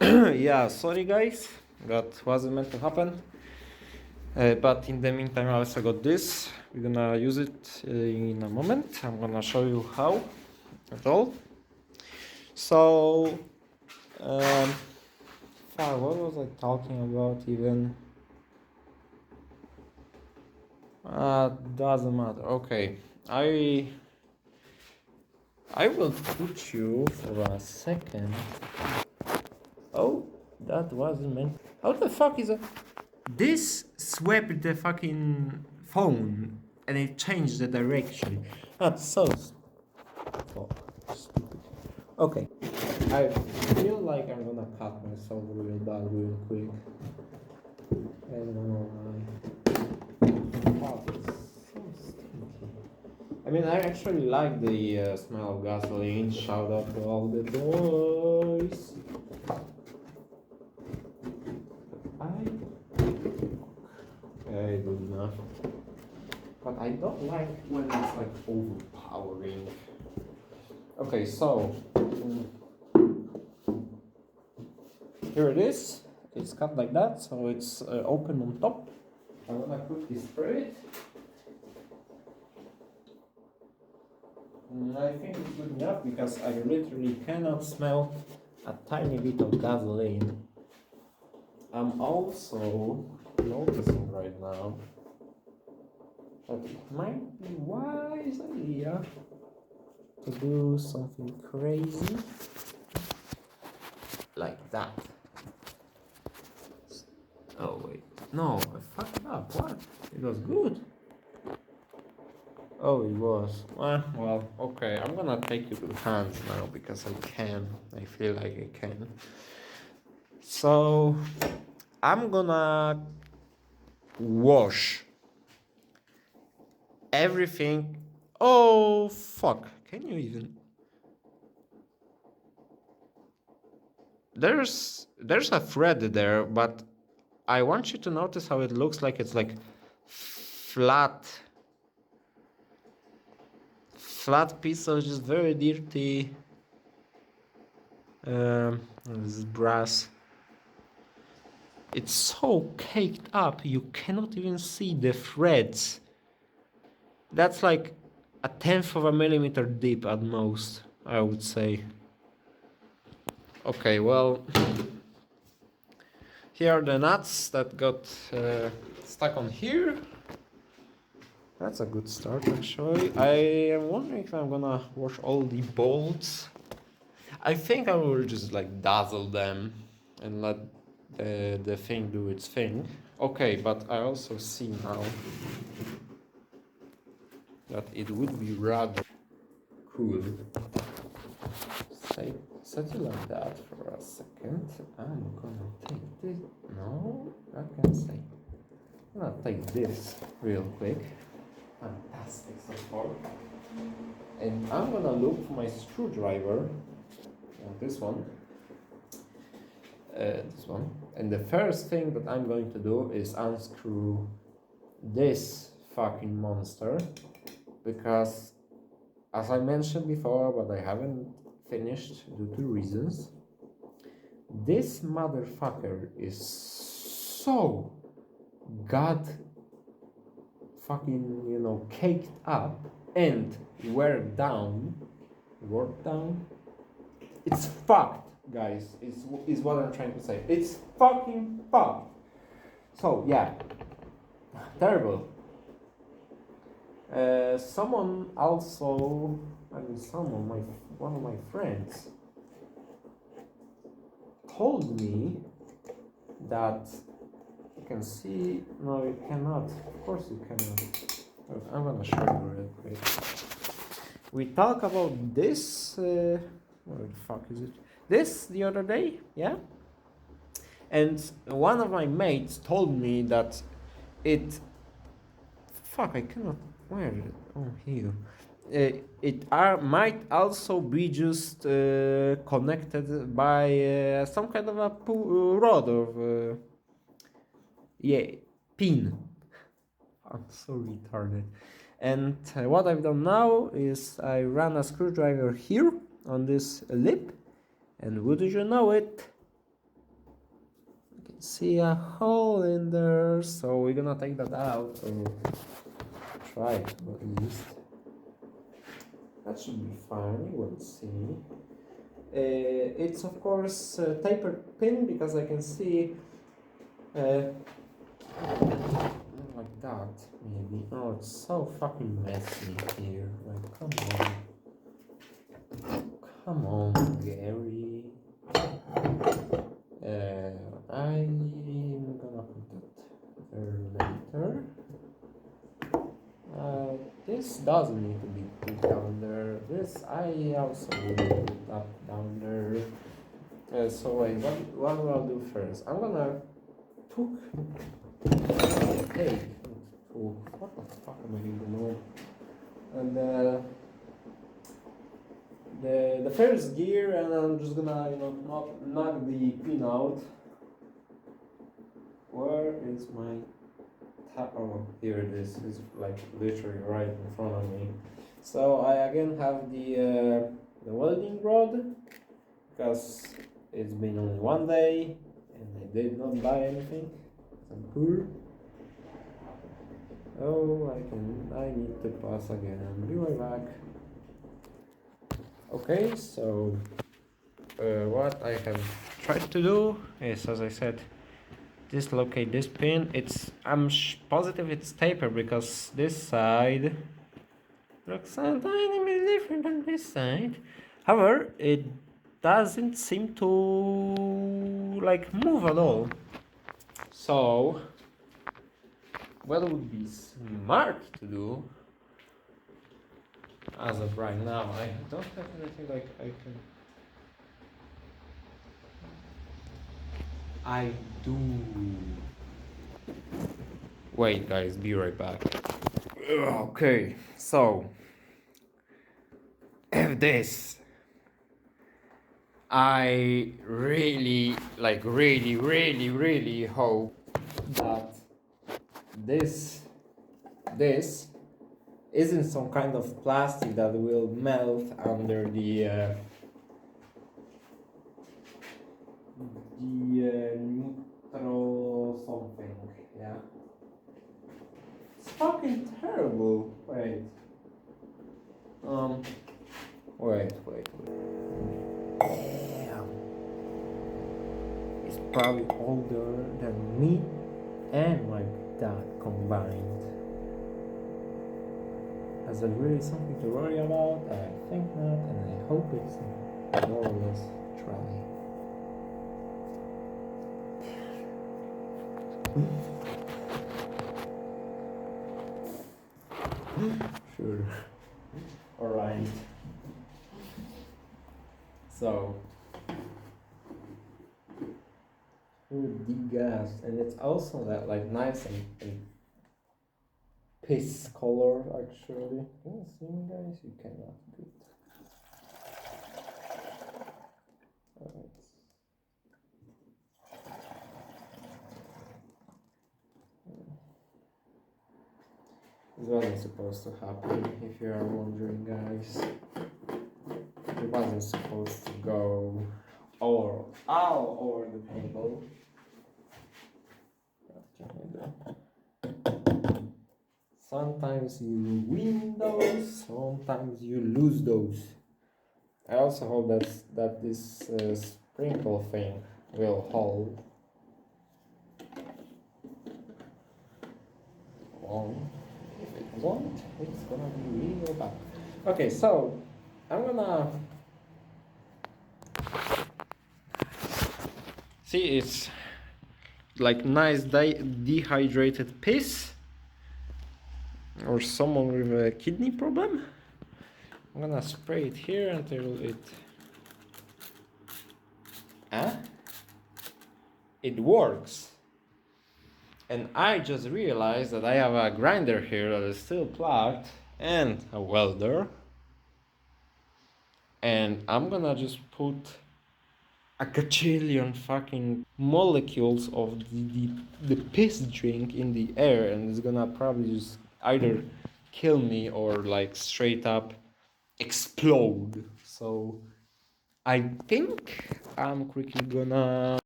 Yeah, sorry guys, that wasn't meant to happen. But in the meantime, I also got this. We're gonna use it in a moment. I'm gonna show you how at all. So, um, what was I talking about even? Doesn't matter. Okay, I I will put you for a second. Oh, that wasn't meant. How the fuck is it? This swept the fucking phone and it changed the direction. That's so stupid. Okay, I feel like I'm gonna cut myself real bad real quick. I don't know why. Fuck, it's so stinky. I mean, I actually like the smell of gasoline. Shout out to all the boys. Okay, good enough. But I don't like when it's like overpowering. Okay, so here it is. It's cut like that, so it's open on top. I'm gonna quickly spray it. I think it's good enough because I literally cannot smell a tiny bit of gasoline. I'm also noticing right now that it might be a wise idea to do something crazy like that. Oh wait, no, I fucked up. What? It was good. Oh, it was. Well, okay. I'm gonna take it with hands now because I can. I feel like I can. So I'm gonna wash everything. Oh fuck! Can you even? There's a thread there, but I want you to notice how it looks like it's like flat piece of just very dirty. This is brass. It's so caked up you cannot even see the threads. That's like a tenth of a millimeter deep at most, I would say. Okay, well, here are the nuts that got stuck on here. That's a good start, actually. I am wondering if I'm gonna wash all the bolts. I think I will just like dazzle them and let the thing do its thing. Okay, but I also see now that it would be rather cool. Set it like that for a second. I'm gonna take this. No, I can say. I'm gonna take this real quick. Fantastic so far. And I'm gonna look for my screwdriver. This one. This one. And the first thing that I'm going to do is unscrew this fucking monster. Because, as I mentioned before, but I haven't finished due to reasons, this motherfucker is so god fucking, caked up and worked down. It's fucked, guys, is what I'm trying to say. It's fucking fucked. So, yeah. Terrible. Someone also, one of my friends told me that you can see, no you cannot, of course you cannot. I'm gonna show you real quick. We talk about this, where the fuck is it? This the other day, yeah? And one of my mates told me that I cannot, where is it? Oh, here. Might also be just connected by some kind of a rod of pin. I'm so retarded. And what I've done now is I ran a screwdriver here on this lip, and wouldn't you know it, see a hole in there, so we're gonna take that out or try to at least. That should be fine, we'll see. It's of course a tapered pin because I can see like that maybe. Oh, it's so fucking messy here. Like, come on, Gary. I'm gonna put that there later. This doesn't need to be put down there. This I also will put that down there. So wait, what will I do first? I'm gonna what the fuck am I doing? And the first gear, and I'm just gonna knock the pin out. Where is my oh, here it is. It's like literally right in front of me. So I again have the welding rod because it's been only one day and I did not buy anything. I'm poor. Oh, I need to pause again. I'll be right back. Okay, so what I have tried to do is, as I said, dislocate this pin. I'm positive it's tapered because this side looks a tiny bit different than this side. However, it doesn't seem to like move at all. So what would be smart to do as of right now, I don't have anything like I do. Wait, guys, be right back. Okay, so if this, I really hope that this isn't some kind of plastic that will melt under the neutral something, yeah. It's fucking terrible. Wait. Damn. It's probably older than me and my dad combined. Is it really something to worry about? I think not, and I hope it's more or less dry. Sure. Alright. So gas, and it's also that like nice and piss color actually. Can you see me, guys? You cannot. Good. Alright. This wasn't supposed to happen, if you are wondering, guys. It wasn't supposed to go all over the table. Sometimes you win those, sometimes you lose those. I also hope that this sprinkle thing will hold. If it won't, it's gonna be really bad. Okay, so I'm gonna see, it's like nice dehydrated piss, or someone with a kidney problem. I'm gonna spray it here until it works. And I just realized that I have a grinder here that is still plugged and a welder. And I'm gonna just put a gajillion fucking molecules of the piss drink in the air, and it's gonna probably just either kill me or like straight up explode. So I think I'm quickly gonna